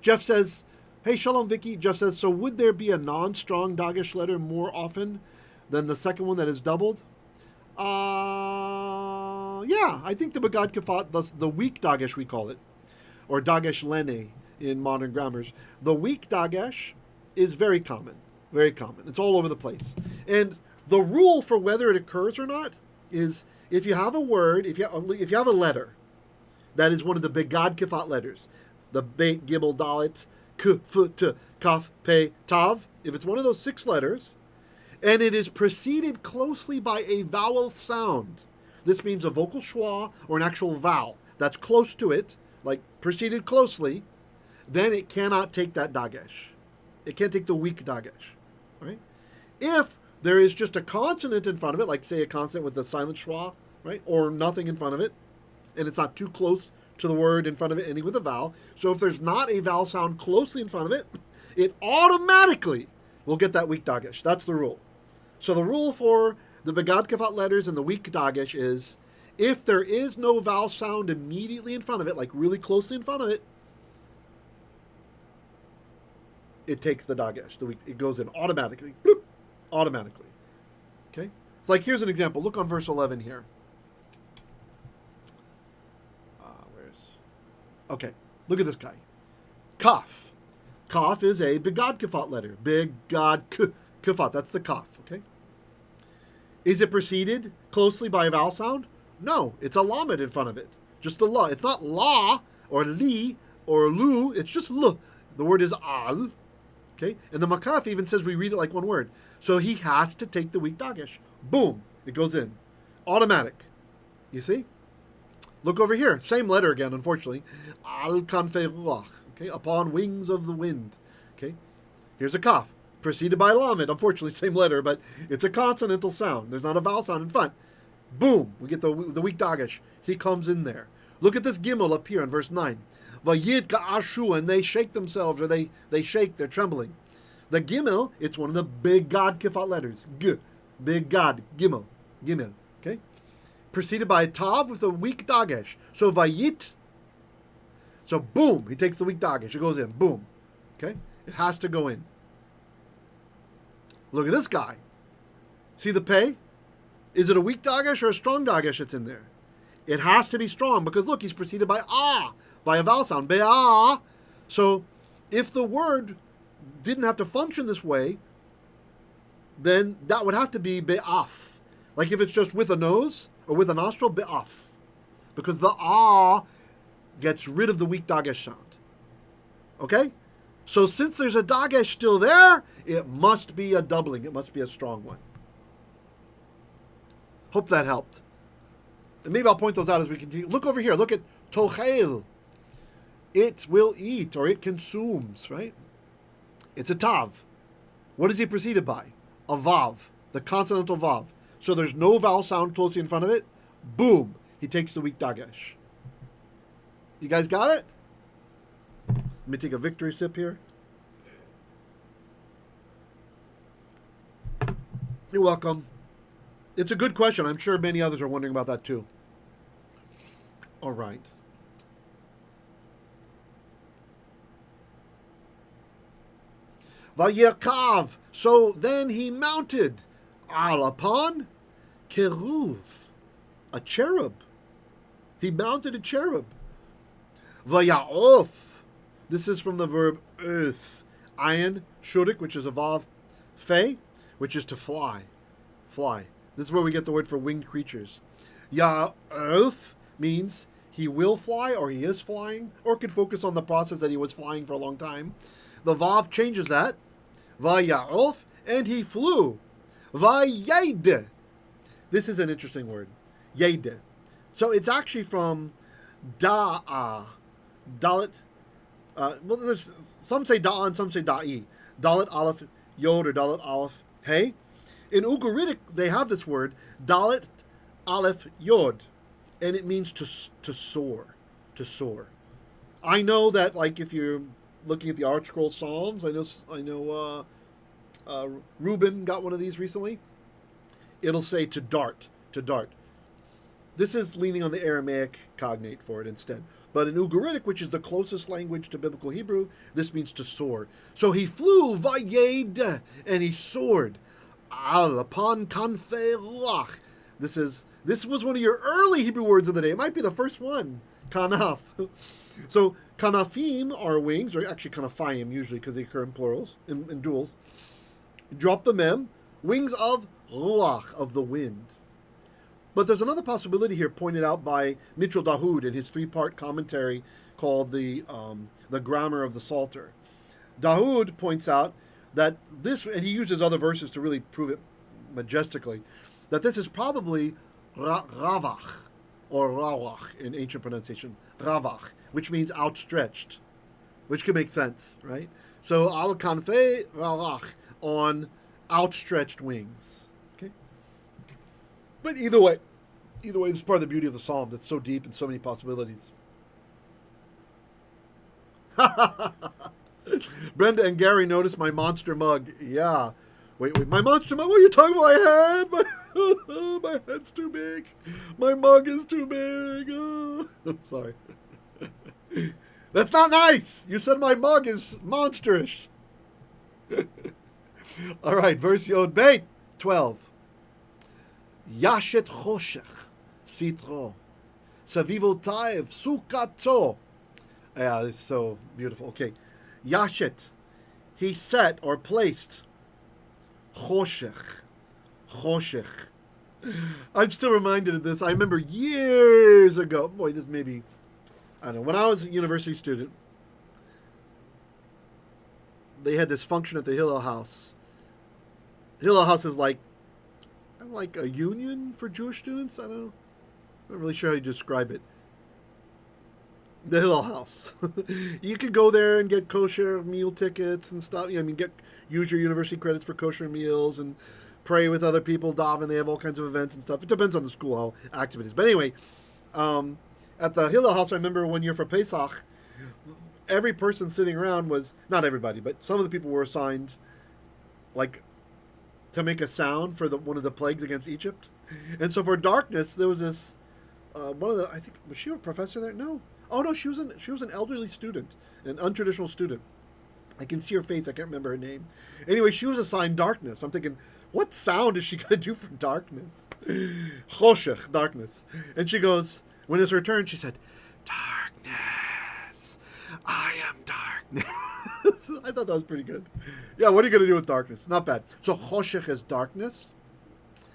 Jeff says, hey, Shalom, Vicky. Jeff says, so would there be a non-strong dagesh letter more often than the second one that is doubled? Yeah, I think the Begad Kifat, the weak dagesh we call it, or dagesh lene in modern grammars. The weak dagesh is very common, very common. It's all over the place. And the rule for whether it occurs or not is if you have a word, if you have a letter that is one of the Begad Kifat letters, the Beit, Gimel, Dalet, K, F, T, Kaf, Pe, Tav, if it's one of those 6 letters, and it is preceded closely by a vowel sound, this means a vocal schwa or an actual vowel that's close to it, like preceded closely, then it cannot take that dagesh. It can't take the weak dagesh, right? If there is just a consonant in front of it, like say a consonant with a silent schwa, right, or nothing in front of it, and it's not too close to the word in front of it, ending with a vowel. So if there's not a vowel sound closely in front of it, it automatically will get that weak dagesh. That's the rule. So the rule for the Begad Kifat letters and the weak dagesh is if there is no vowel sound immediately in front of it, like really closely in front of it, it takes the dagesh. It goes in automatically. Bloop, automatically. Okay? It's like, here's an example. Look on verse 11 here. Okay, look at this guy. Kaf. Kaf is a Begad Kifat letter. Begad Kifat. That's the Kaf, okay? Is it preceded closely by a vowel sound? No, it's a lamed in front of it. Just the la. It's not la or li or lu. It's just l. The word is al. Okay? And the Makaf even says we read it like one word. So he has to take the weak dagesh. Boom. It goes in. Automatic. You see? Look over here. Same letter again, unfortunately. Al kanfei ruach. Okay, upon wings of the wind. Okay, here's a kaf, preceded by lamed. Unfortunately, same letter, but it's a consonantal sound. There's not a vowel sound in front. Boom, we get the weak dagesh. He comes in there. Look at this gimel up here in verse 9. Vayid ka'ashu, and they shake themselves, or they shake, they're trembling. The gimel, it's one of the Begad Kifat letters. G, Begad, gimel, okay? Preceded by a tav with a weak dagesh. So vayit. So boom, he takes the weak dagesh. It goes in. Boom. Okay? It has to go in. Look at this guy. See the pei? Is it a weak dagesh or a strong dagesh that's in there? It has to be strong because look, he's preceded by ah, by a vowel sound. Be'ah. So if the word didn't have to function this way, then that would have to be be'af. Like if it's just with a nose, or with a nostril, be'af. Because the ah gets rid of the weak dagesh sound. Okay? So since there's a dagesh still there, it must be a doubling. It must be a strong one. Hope that helped. And maybe I'll point those out as we continue. Look over here. Look at tochel. It will eat, or it consumes, right? It's a tav. What is he preceded by? A vav, the consonantal vav. So there's no vowel sound closely in front of it. Boom. He takes the weak dagesh. You guys got it? Let me take a victory sip here. You're welcome. It's a good question. I'm sure many others are wondering about that too. All right. Vayirkav. So then he mounted upon cherub, a cherub. He mounted a cherub. Vaya'of. This is from the verb earth. Ayin, shurik, which is a vav, fe, which is to fly. Fly. This is where we get the word for winged creatures. Ya'of means he will fly, or he is flying, or could focus on the process that he was flying for a long time. The vav changes that. Vaya'of, and he flew. Vayed. This is an interesting word. Yed. So it's actually from da'a. Dalit. Well, there's some say da'a and some say da'i. Dalit aleph yod or dalit aleph hey. In Ugaritic, they have this word dalit aleph yod, and it means to soar, to soar. I know that, like, if you're looking at the Art Scroll Psalms, I know Reuben got one of these recently. It'll say to dart, to dart. This is leaning on the Aramaic cognate for it instead. But in Ugaritic, which is the closest language to biblical Hebrew, this means to soar. So he flew, vayed, and he soared. Al upon kanfei ruach. This was one of your early Hebrew words of the day. It might be the first one. Kanaf. So kanafim are wings, or actually kanafayim usually, because they occur in plurals, in duals. Drop the mem. Wings of ruach, of the wind. But there's another possibility here pointed out by Mirchell Duhud in his 3-part commentary called the Grammar of the Psalter. Duhud points out that this, and he uses other verses to really prove it majestically, that this is probably ravach, or rawach in ancient pronunciation, ravach, which means outstretched, which could make sense, right? So al kanfei rawach, on outstretched wings. But either way, this is part of the beauty of the psalm. It's so deep and so many possibilities. Brenda and Gary noticed my monster mug. Yeah. Wait, my monster mug? What are you talking about? My head? My head's too big. My mug is too big. I'm sorry. That's not nice. You said my mug is monsterish. All right, verse Yod Beit 12. Yashet choshech sitro savivotaiv sukato. Yeah, this is so beautiful. Okay, Yashet, he set or placed choshech. I'm still reminded of this. I remember years ago. Boy, this maybe, I don't know. When I was a university student, they had this function at the Hillel House. Hillel House is like a union for Jewish students. I don't know. I'm not really sure how you describe it. The Hillel House. You could go there and get kosher meal tickets and stuff. Use your university credits for kosher meals and pray with other people, daven. They have all kinds of events and stuff. It depends on the school how active it is. But anyway, at the Hillel House, I remember one year for Pesach, every person sitting around was, not everybody, but some of the people were assigned, like, to make a sound for one of the plagues against Egypt. And so for darkness, there was this, I think, was she a professor there? No. Oh no, she was an elderly student, an untraditional student. I can see her face, I can't remember her name. Anyway, she was assigned darkness. I'm thinking, what sound is she going to do for darkness? Choshech, darkness. And she goes, when it's her turn, she said, darkness, I am darkness. I thought that was pretty good. Yeah, what are you going to do with darkness? Not bad. So choshech is darkness.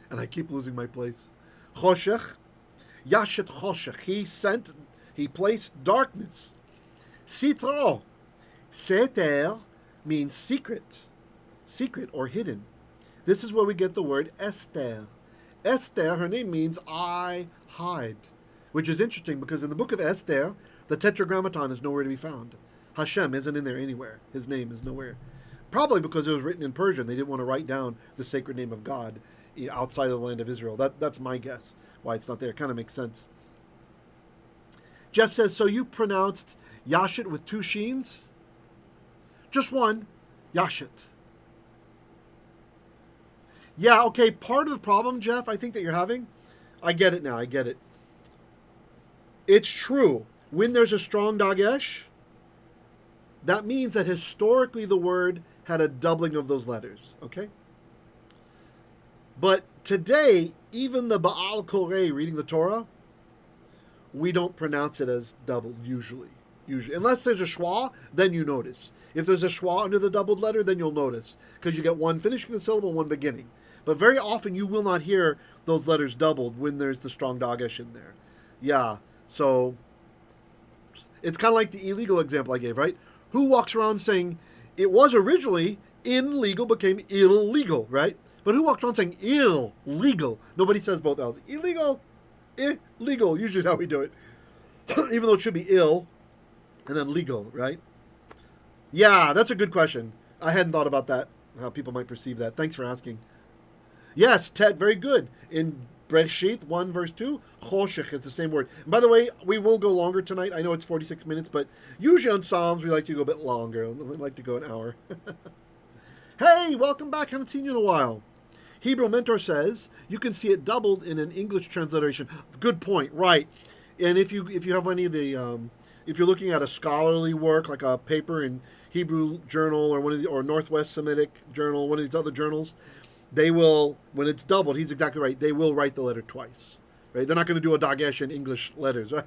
And I keep losing my place. Choshech. Yashet choshech. He placed darkness. Sitro. Seter means secret or hidden. This is where we get the word Esther. Esther, her name means I hide, which is interesting because in the book of Esther, the tetragrammaton is nowhere to be found. Hashem isn't in there anywhere. His name is nowhere. Probably because it was written in Persian. They didn't want to write down the sacred name of God outside of the land of Israel. That's my guess, why it's not there. It kind of makes sense. Jeff says, so you pronounced Yashit with two sheens? Just one, Yashit. Yeah, okay, part of the problem, Jeff, I think that you're having, I get it now, I get it. It's true. When there's a strong dagesh, that means that historically the word had a doubling of those letters, okay? But today, even the Baal Koreh reading the Torah, we don't pronounce it as doubled usually. Unless there's a schwa, then you notice. If there's a schwa under the doubled letter, then you'll notice, because you get one finishing the syllable, one beginning. But very often you will not hear those letters doubled when there's the strong dagesh in there. Yeah, so it's kind of like the illegal example I gave, right? Who walks around saying it was originally illegal, became illegal, right? But who walks around saying illegal? Nobody says both L's. Illegal, illegal, usually is how we do it. Even though it should be ill, and then legal, right? Yeah, that's a good question. I hadn't thought about that, how people might perceive that. Thanks for asking. Yes, Ted, very good. In Bereshit 1 verse 2, choshech is the same word. And by the way, we will go longer tonight. I know it's 46 minutes, but usually on Psalms we like to go a bit longer. We like to go an hour. Hey, welcome back. Haven't seen you in a while. Hebrew Mentor says you can see it doubled in an English transliteration. Good point, right? And if you have any of the if you're looking at a scholarly work like a paper in Hebrew Journal or Northwest Semitic Journal, one of these other journals, they will, when it's doubled, he's exactly right, they will write the letter twice. Right? They're not going to do a dagesh in English letters, right?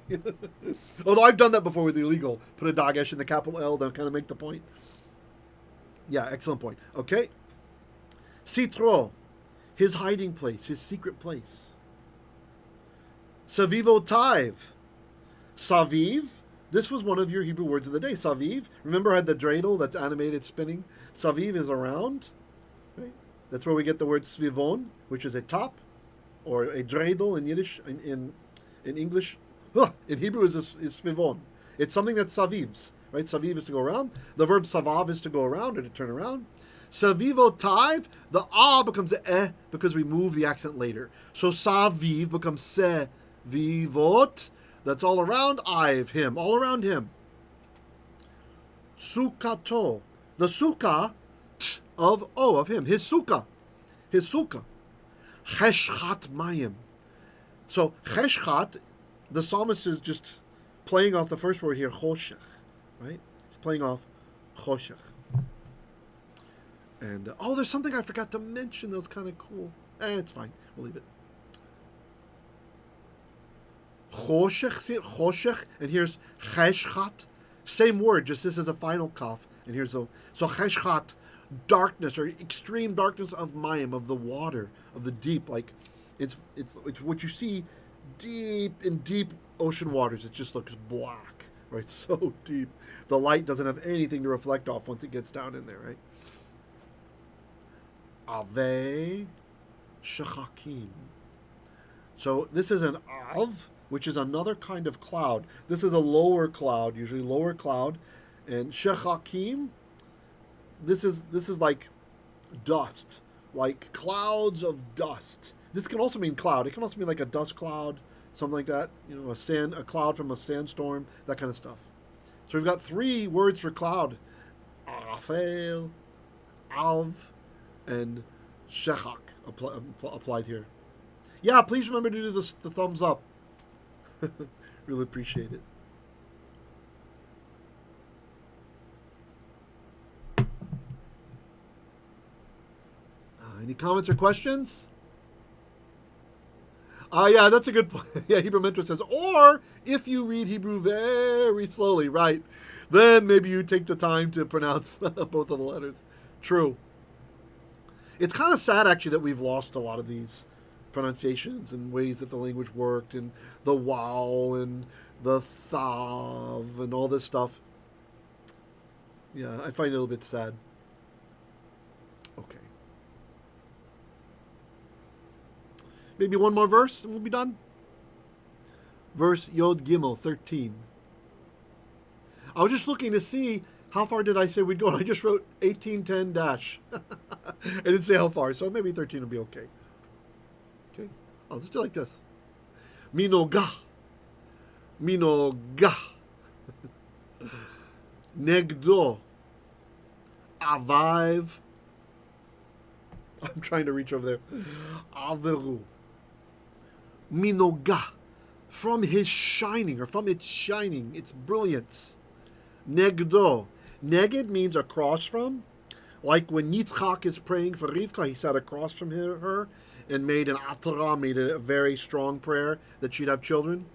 Although I've done that before with illegal. Put a dagesh in the capital L to kind of make the point. Yeah, excellent point. Okay. Sitro, his hiding place, his secret place. Savivotiv. Saviv, this was one of your Hebrew words of the day. Saviv, remember I had the dreidel that's animated spinning? Saviv is around. Right? That's where we get the word svivon, which is a top, or a dreidel in Yiddish, in English. In Hebrew is svivon. It's something that's savivs, right? Saviv is to go around. The verb savav is to go around or to turn around. Savivotiv, the ah becomes a eh because we move the accent later. So saviv becomes sevivot. That's all around him, all around him. Sukkato, the sukkah of him, his sukkah. Cheshchat mayim. So cheshchat, the psalmist is just playing off the first word here, choshech, right? He's playing off choshech. And there's something I forgot to mention that was kind of cool. It's fine, we'll leave it. Choshech, and here's cheshchat. Same word, just this is a final kaf. And here's so cheshchat, darkness or extreme darkness of mayim, of the water, of the deep. Like it's what you see deep in deep ocean waters. It just looks black, right? So deep. The light doesn't have anything to reflect off once it gets down in there, right? Avei shechakim. So this is an av, which is another kind of cloud. This is a lower cloud, usually lower cloud. And shechakim, this is like dust, like clouds of dust. This can also mean cloud. It can also mean like a dust cloud, something like that. You know, a cloud from a sandstorm, that kind of stuff. So we've got three words for cloud: afel, av, and shechak applied here. Yeah, please remember to do the thumbs up. Really appreciate it. Any comments or questions? Yeah, that's a good point. Yeah, Hebrew Mentor says, or if you read Hebrew very slowly, right, then maybe you take the time to pronounce both of the letters. True. It's kind of sad, actually, that we've lost a lot of these pronunciations and ways that the language worked, and the wow and the thav and all this stuff. Yeah, I find it a little bit sad. Okay. Maybe one more verse and we'll be done. Verse Yod Gimel 13. I was just looking to see how far did I say we'd go. And I just wrote 1810 dash. I didn't say how far, so maybe 13 will be okay. Okay, I'll just do like this. Minoga. Minoga. Negdo. Aviv. I'm trying to reach over there. Averu. Minoga. From his shining, or from its shining, its brilliance. Negdo. Neged means across from. Like when Yitzchak is praying for Rivka, he sat across from her and made an Atrah, made a very strong prayer that she'd have children.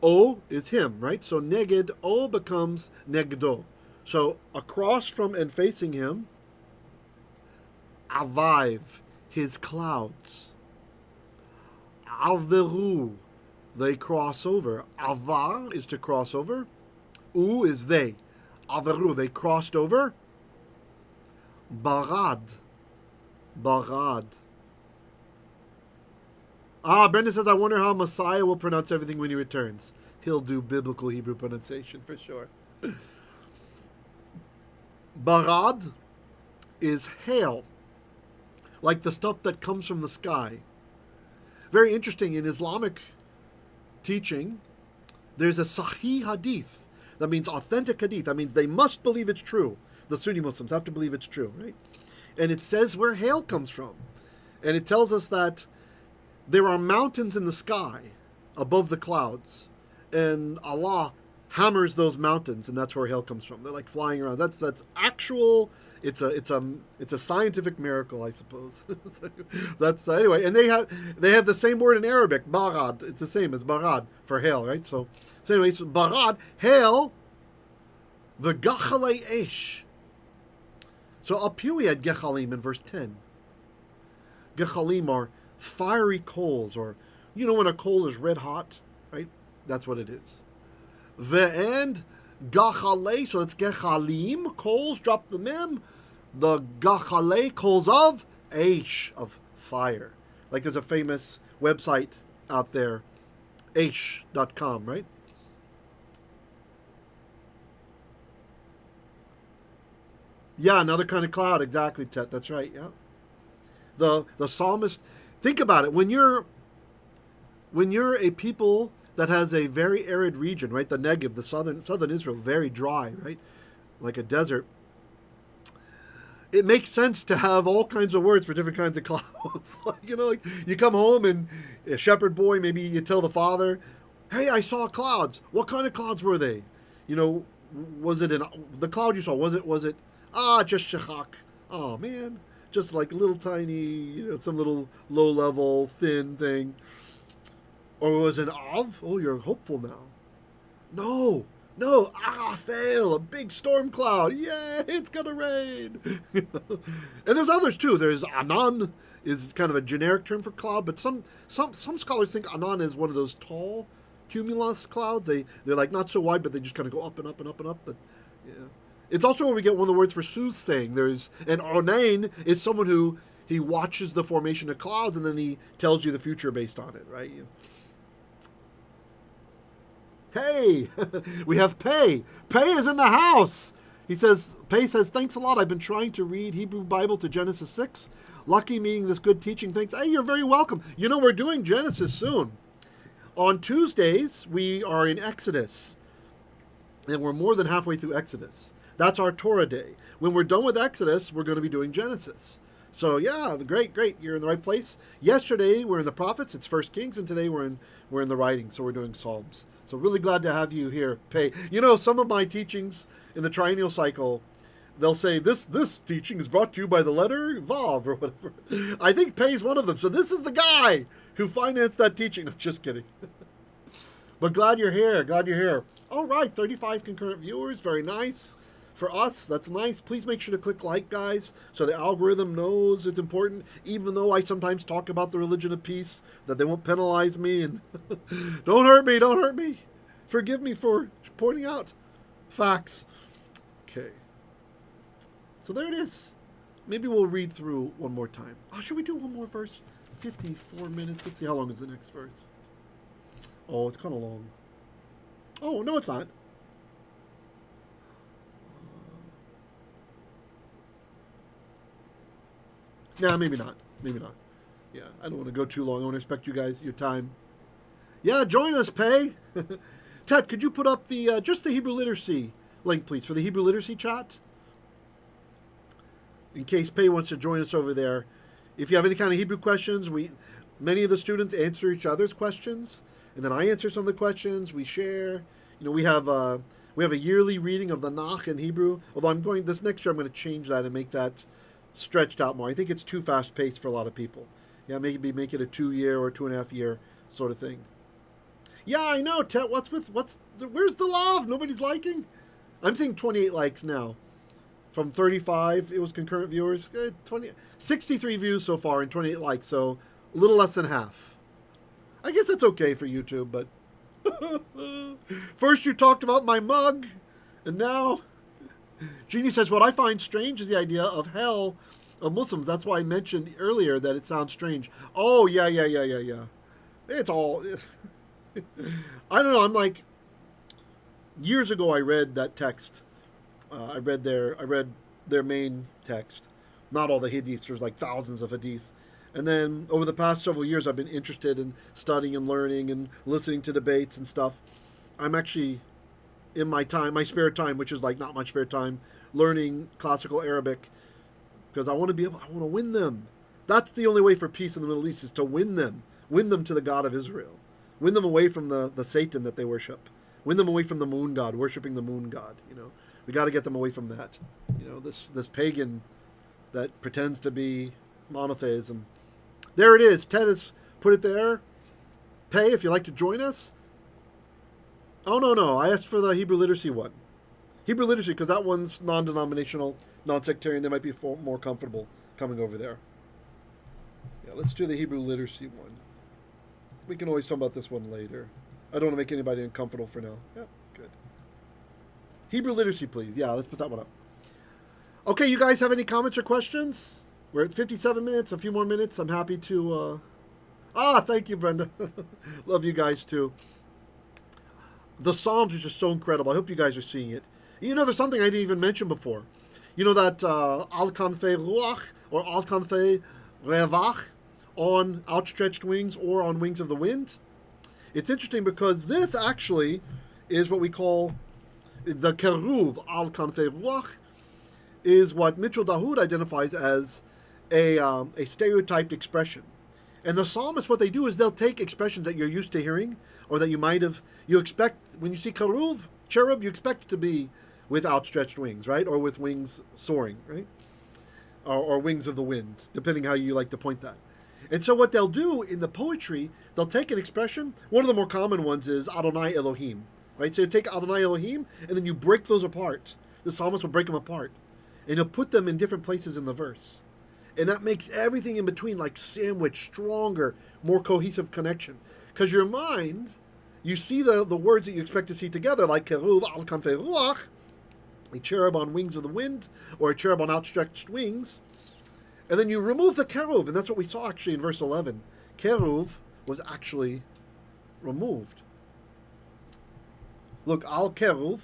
O is him, right? So Neged, O becomes Negdo. So across from and facing him, Aviv, his clouds. Averu, they cross over. Avar is to cross over. U is they. Averu, they crossed over. Barad. Barad. Brenda says, I wonder how Messiah will pronounce everything when he returns. He'll do biblical Hebrew pronunciation for sure. Barad is hail, like the stuff that comes from the sky. Very interesting, in Islamic teaching, there's a Sahih Hadith. That means authentic Hadith. That means they must believe it's true. The Sunni Muslims have to believe it's true, right? And it says where hail comes from. And it tells us that there are mountains in the sky above the clouds, and Allah hammers those mountains, and that's where hail comes from. They're like flying around. That's actual. It's a scientific miracle, I suppose. That's anyway. And they have the same word in Arabic, barad. It's the same as barad for hail, right? So anyway, so barad, hail, the gachalei esh. So up here we had gechalim in verse 10. Gechalim are fiery coals, or you know when a coal is red hot, right? That's what it is. And gachalei, so it's gechalim, coals, drop the mem. The gachalei, coals of Aish, of fire. Like there's a famous website out there, aish.com, right? Yeah, another kind of cloud, exactly, Tet. That's right, yeah. The psalmist, think about it, when you're a people that has a very arid region, right? The Negev, the southern Israel, very dry, right? Like a desert. It makes sense to have all kinds of words for different kinds of clouds. Like you come home and a shepherd boy, maybe you tell the father, "Hey, I saw clouds. What kind of clouds were they? Was it the cloud you saw? Was it just shechak? Oh man, just like a little tiny, some little low level thin thing." Or was it Av? Oh, you're hopeful now. No, Fail, a big storm cloud. Yay, it's gonna rain. And there's others too. There's Anan, is kind of a generic term for cloud, but some scholars think Anan is one of those tall cumulus clouds. They're like not so wide, but they just kind of go up and up and up and up. But yeah, it's also where we get one of the words for soothsaying. And Onain is someone who he watches the formation of clouds and then he tells you the future based on it, right? Hey, we have Pei. Pei is in the house. Pei says, thanks a lot. I've been trying to read Hebrew Bible to Genesis 6. Lucky meeting this good teaching. Thanks. Hey, you're very welcome. We're doing Genesis soon. On Tuesdays, we are in Exodus. And we're more than halfway through Exodus. That's our Torah day. When we're done with Exodus, we're going to be doing Genesis. So yeah, great. You're in the right place. Yesterday, we're in the prophets. It's 1 Kings. And today, we're in the writings. So we're doing Psalms. So really glad to have you here, Pei. Some of my teachings in the triennial cycle, they'll say, this teaching is brought to you by the letter Vav or whatever. I think Pei's one of them. So this is the guy who financed that teaching. No, just kidding. But glad you're here. All right, 35 concurrent viewers. Very nice. For us, that's nice. Please make sure to click like, guys, so the algorithm knows it's important, even though I sometimes talk about the religion of peace, that they won't penalize me. And don't hurt me. Forgive me for pointing out facts. Okay. So there it is. Maybe we'll read through one more time. Oh, should we do one more verse? 54 minutes. Let's see how long is the next verse. Oh, it's kind of long. Oh, no, it's not. Nah, maybe not. Maybe not. Yeah, I don't want to go too long. I want to respect you guys, your time. Yeah, join us, Pei. Ted, could you put up the just the Hebrew literacy link, please, for the Hebrew literacy chat? In case Pei wants to join us over there. If you have any kind of Hebrew questions, many of the students answer each other's questions, and then I answer some of the questions. We share. You know, we have a yearly reading of the Nach in Hebrew. Although this next year I'm going to change that and make that stretched out more. I think it's too fast paced for a lot of people. Yeah, maybe make it a 2-year or 2.5 year sort of thing. Yeah, I know, Ted. Where's the love? Nobody's liking? I'm seeing 28 likes now. From 35, it was concurrent viewers. 63 views so far and 28 likes, so a little less than half. I guess that's okay for YouTube, but... First you talked about my mug, and now... Jeannie says, what I find strange is the idea of hell of Muslims. That's why I mentioned earlier that it sounds strange. Oh, yeah. It's all... I don't know, I'm like... Years ago I read that text. I read their main text. Not all the hadiths. There's like thousands of hadith. And then over the past several years, I've been interested in studying and learning and listening to debates and stuff. I'm actually, in my spare time, which is like not much spare time, learning classical Arabic because I want to win them. That's the only way for peace in the Middle East is to win them to the God of Israel, win them away from the Satan that they worship, win them away from the moon god, worshiping the moon god. You know, we got to get them away from that. You know, this pagan that pretends to be monotheism. There it is. Ted has put it there. Pay if you'd like to join us. Oh, no. I asked for the Hebrew literacy one. Hebrew literacy, because that one's non-denominational, non-sectarian. They might be more comfortable coming over there. Yeah, let's do the Hebrew literacy one. We can always talk about this one later. I don't want to make anybody uncomfortable for now. Yeah, good. Hebrew literacy, please. Yeah, let's put that one up. Okay, you guys have any comments or questions? We're at 57 minutes, a few more minutes. I'm happy to... thank you, Brenda. Love you guys, too. The Psalms are just so incredible. I hope you guys are seeing it. You know, there's something I didn't even mention before. You know that al-kanfei ruach or al-kanfei ravah on outstretched wings or on wings of the wind? It's interesting because this actually is what we call the cherub al-kanfei ruach is what Mirchell Duhud identifies as a stereotyped expression. And the psalmists, what they do is they'll take expressions that you're used to hearing or that you expect, when you see cherub, you expect it to be with outstretched wings, right? Or with wings soaring, right? Or wings of the wind, depending how you like to point that. And so what they'll do in the poetry, they'll take an expression. One of the more common ones is Adonai Elohim, right? So you take Adonai Elohim, and then you break those apart. The psalmist will break them apart. And he'll put them in different places in the verse. And that makes everything in between like sandwich, stronger, more cohesive connection. Because your mind, you see the words that you expect to see together, like cherub al kanfei ruach, a cherub on wings of the wind, or a cherub on outstretched wings. And then you remove the cherub, and that's what we saw actually in verse 11. Cherub was actually removed. Look, al cherub,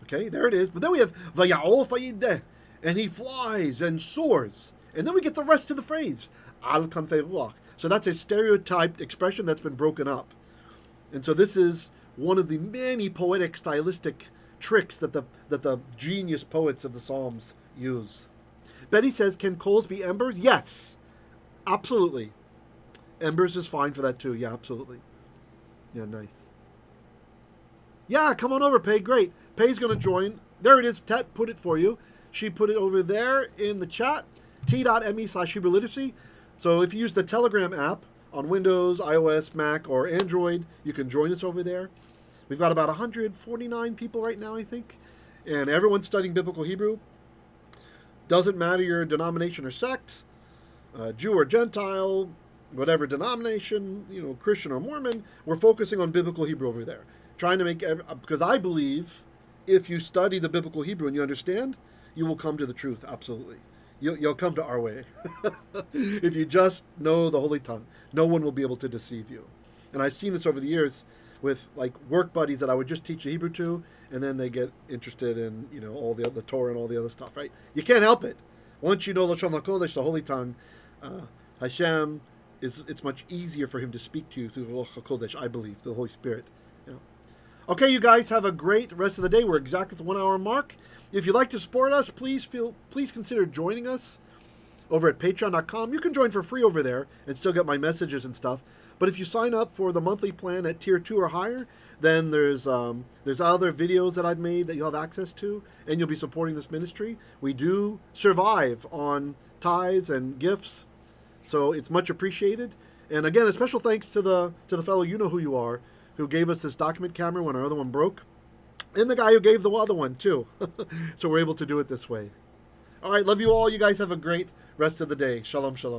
okay, there it is. But then we have vaya'ol fayideh, and he flies and soars. And then we get the rest of the phrase, al kanfei ruach. So that's a stereotyped expression that's been broken up. And so this is one of the many poetic, stylistic tricks that the genius poets of the Psalms use. Betty says, can coals be embers? Yes, absolutely. Embers is fine for that too. Yeah, absolutely. Yeah, nice. Yeah, come on over, Pei. Great. Pei's going to join. There it is. Tet put it for you. She put it over there in the chat. t.me/Hebrew literacy. So if you use the Telegram app on Windows, iOS, Mac, or Android, you can join us over there. We've got about 149 people right now, I think. And everyone's studying Biblical Hebrew. Doesn't matter your denomination or sect, Jew or Gentile, whatever denomination, Christian or Mormon, we're focusing on Biblical Hebrew over there. Trying to make, because I believe if you study the biblical Hebrew and you understand, you will come to the truth, absolutely. You'll come to our way. If you just know the Holy Tongue, no one will be able to deceive you. And I've seen this over the years with like work buddies that I would just teach the Hebrew to, and then they get interested in, all the Torah and all the other stuff, right? You can't help it. Once you know Lashon HaKodesh, the Holy Tongue, Hashem, it's much easier for him to speak to you through Ruach HaKodesh, I believe, the Holy Spirit. Okay, you guys have a great rest of the day. We're exactly at the 1 hour mark. If you'd like to support us, please consider joining us over at patreon.com. You can join for free over there and still get my messages and stuff. But if you sign up for the monthly plan at tier 2 or higher, then there's other videos that I've made that you'll have access to, and you'll be supporting this ministry. We do survive on tithes and gifts, so it's much appreciated. And again, a special thanks to the fellow you know who you are, who gave us this document camera when our other one broke, and the guy who gave the other one too. So we're able to do it this way. All right, love you all. You guys have a great rest of the day. Shalom, shalom.